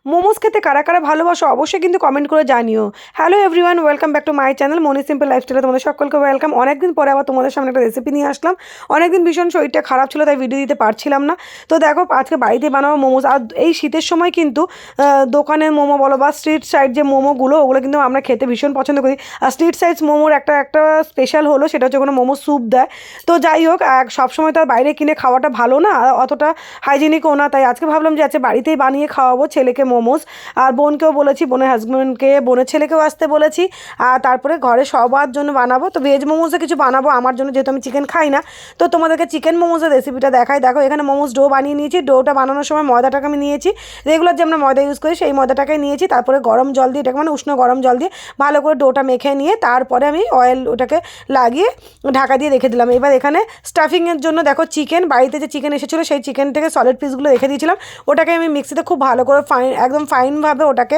মোমোস খেতে কারা কারা ভালোবাসো অবশ্যই কিন্তু কমেন্ট করে জানিও। Hello everyone, welcome back to my channel Moni simple লাইফস্টাইলে তোমাদের সকলকে ওয়েলকাম। অনেকদিন পরে আবার তোমাদের সামনে একটা রেসিপি নিয়ে আসলাম। অনেকদিন ভীষণ শরীরটা খারাপ ছিল, তাই ভিডিও দিতে পারছিলাম না। তো দেখো আজকে বাড়িতে বানাবো মোমোস। আর এই শীতের সময় কিন্তু দোকানের মোমো বলো বা স্ট্রিট সাইড যে মোমোগুলো, ওগুলো কিন্তু আমরা খেতে ভীষণ পছন্দ করি। আর স্ট্রিট সাইড মোমোর একটা স্পেশাল হলো, সেটা হচ্ছে কোনো মোমো স্যুপ দেয়। তো যাই হোক, সবসময় তো আর বাইরে কিনে খাওয়াটা ভালো না, অতটা হাইজিনিকও না, তাই আজকে ভাবলাম যে আজকে বাড়িতেই বানিয়ে খাওয়াবো ছেলেকে মোমোস। আর বোনকেও বলেছি, বোনের হাজব্যান্ডকে, বোনের ছেলেকেও আসতে বলেছি। আর তারপরে ঘরে সবার জন্য বানাবো। তো ভেজ মোমোসে কিছু বানাবো আমার জন্য, যেহেতু আমি চিকেন খাই না। তো তোমাদেরকে চিকেন মোমোসের রেসিপিটা দেখাই। দেখো এখানে মোমোস ডো বানিয়ে নিয়েছি। ডোটা বানানোর সময় ময়দাটাকে আমি নিয়েছি, রেগুলার যে আমরা ময়দা ইউজ করি সেই ময়দাটাকে নিয়েছি। তারপরে গরম জল দিয়ে, এটাকে মানে উষ্ণ গরম জল দিয়ে ভালো করে ডোটা মেখে নিয়ে তারপরে আমি অয়েল ওটাকে লাগিয়ে ঢাকা দিয়ে রেখে দিলাম। এবার এখানে স্টাফিংয়ের জন্য দেখো চিকেন, বাড়িতে যে চিকেন এসেছিলো সেই চিকেন থেকে সলিড পিসগুলো রেখে দিয়েছিলাম। ওটাকে আমি মিক্সিতে খুব ভালো করে একদম ফাইনভাবে ওটাকে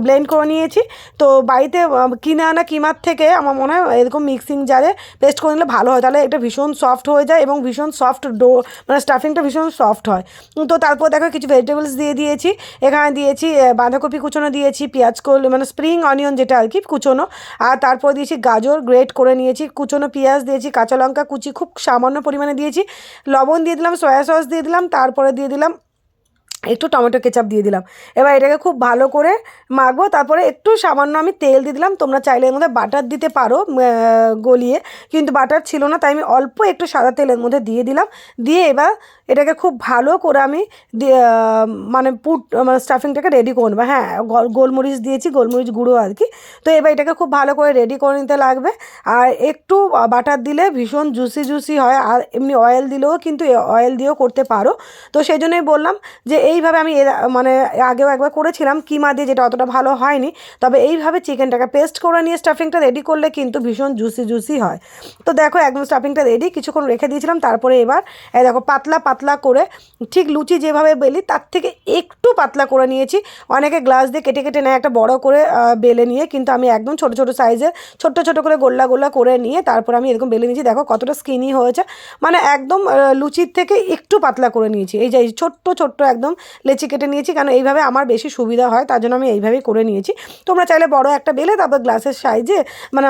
ব্লেন্ড করে নিয়েছি। তো বাড়িতে কিনে আনা কিমার থেকে আমার মনে হয় এরকম মিক্সিং জারে পেস্ট করে নিলে ভালো হয়, তাহলে এটা ভীষণ সফট হয়ে যায় এবং ভীষণ সফট ডো, মানে স্টাফিংটা ভীষণ সফট হয়। তো তারপর দেখো কিছু ভেজিটেবলস দিয়ে দিয়েছি। এখানে দিয়েছি বাঁধাকপি কুচোনো, দিয়েছি পেঁয়াজ মানে স্প্রিং অনিয়ন যেটা আর কি কুচোনো। আর তারপর দিয়েছি গাজর গ্রেট করে নিয়েছি, কুচোনো পেঁয়াজ দিয়েছি, কাঁচা লঙ্কা কুচি খুব সামান্য পরিমাণে দিয়েছি, লবণ দিয়ে দিলাম, সয়া সস দিয়ে দিলাম, তারপরে দিয়ে দিলাম একটু টমেটো কেচাপ দিয়ে দিলাম। এবার এটাকে খুব ভালো করে মাখবো। তারপরে একটু সামান্য আমি তেল দিয়ে দিলাম, তোমরা চাইলে এর মধ্যে বাটার দিতে পারো গলিয়ে, কিন্তু বাটার ছিল না তাই আমি অল্প একটু সাদা তেলের মধ্যে দিয়ে দিলাম। দিয়ে এবার এটাকে খুব ভালো করে আমি মানে মানে স্টাফিংটাকে রেডি করে নেবো। হ্যাঁ, গোলমরিচ দিয়েছি, গোলমরিচ গুঁড়ো আর কি। তো এবার এটাকে খুব ভালো করে রেডি করে নিতে লাগবে। আর একটু বাটার দিলে ভীষণ জুসি জুসি হয়, আর এমনি অয়েল দিলেও কিন্তু অয়েল দিয়েও করতে পারো। তো সেই জন্যই বললাম যে এইভাবে আমি মানে আগেও একবার করেছিলাম কিমা দিয়ে, যেটা অতটা ভালো হয়নি। তবে এইভাবে চিকেনটাকে পেস্ট করে নিয়ে স্টাফিংটা রেডি করলে কিন্তু ভীষণ জুসি জুসি হয়। তো দেখো একদম স্টাফিংটা রেডি, কিছুক্ষণ রেখে দিয়েছিলাম। তারপরে এবার দেখো পাতলা পাতলা করে, ঠিক লুচি যেভাবে বেলি তার থেকে একটু পাতলা করে নিয়েছি। অনেকে গ্লাস দিয়ে কেটে কেটে নেয় একটা বড় করে বেলে নিয়ে, কিন্তু আমি একদম ছোটো ছোটো সাইজের ছোট্ট ছোটো করে গোল্লা গোল্লা করে নিয়ে তারপর আমি এরকম বেলে নিয়েছি। দেখো কতটা স্কিনি হয়েছে, মানে একদম লুচির থেকে একটু পাতলা করে নিয়েছি। এই যে ছোট্ট ছোট্ট একদম লেচি কেটে নিয়েছি, কারণ এইভাবে আমার বেশি সুবিধা হয়, তার জন্য আমি এইভাবেই করে নিয়েছি। তোমরা চাইলে বড় একটা বেলে তারপর গ্লাসের সাইজে মানে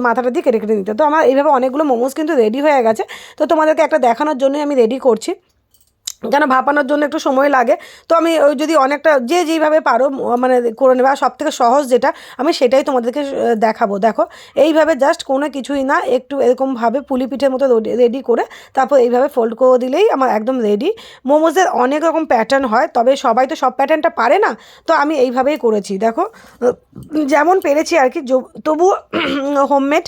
মাথাটা দিয়ে কেটে কেটে নিতে। তো আমার এইভাবে অনেকগুলো মোমোস কিন্তু রেডি হয়ে গেছে। তো তোমাদেরকে একটা দেখানোর জন্যই আমি রেডি করছি, কেন ভাপানোর জন্য একটু সময় লাগে। তো আমি ওই যদি অনেকটা যে যেইভাবে পারো মানে করে নেবে, আর সবথেকে সহজ যেটা আমি সেটাই তোমাদেরকে দেখাবো। দেখো এইভাবে জাস্ট কোনো কিছুই না, একটু এরকমভাবে পুলি পিঠের মতো রেডি করে তারপর এইভাবে ফোল্ড করে দিলেই আমার একদম রেডি। মোমোসের অনেক রকম প্যাটার্ন হয়, তবে সবাই তো সব প্যাটার্নটা পারে না, তো আমি এইভাবেই করেছি। দেখো যেমন পেরেছি আর কি, তবুও হোমমেড,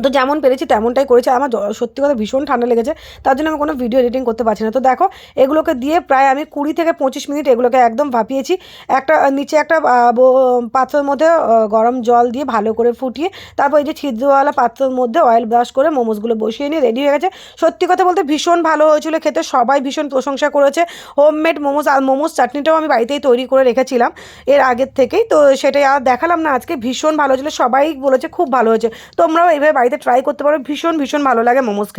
তো যেমন পেরেছি তেমনটাই করেছি। আমার সত্যি কথা ভীষণ ঠান্ডা লেগেছে, তার জন্য আমি কোনো ভিডিও এডিটিং করতে পারছি না। তো দেখো এগুলোকে দিয়ে প্রায় আমি 20 থেকে 25 মিনিট এগুলোকে একদম ভাপিয়েছি। একটা নিচে একটা পাত্রের মধ্যে গরম জল দিয়ে ভালো করে ফুটিয়ে তারপর এই যে ছিদ্রওয়ালা পাত্রের মধ্যে অয়েল ব্রাশ করে মোমোসগুলো বসিয়ে নিয়ে রেডি হয়ে গেছে। সত্যি কথা বলতে ভীষণ ভালো হয়েছিল খেতে, সবাই ভীষণ প্রশংসা করেছে। হোমমেড মোমোস, আর মোমোস চাটনিটাও আমি বাড়িতেই তৈরি করে রেখেছিলাম এর আগের থেকেই, তো সেটাই আর দেখালাম না আজকে। ভীষণ ভালো হয়েছিল, সবাই বলেছে খুব ভালো হয়েছে। তোমরাও এইভাবে বাড়িতে ট্রাই করতে পারো, ভীষণ ভীষণ ভালো লাগে মোমোস খেতে।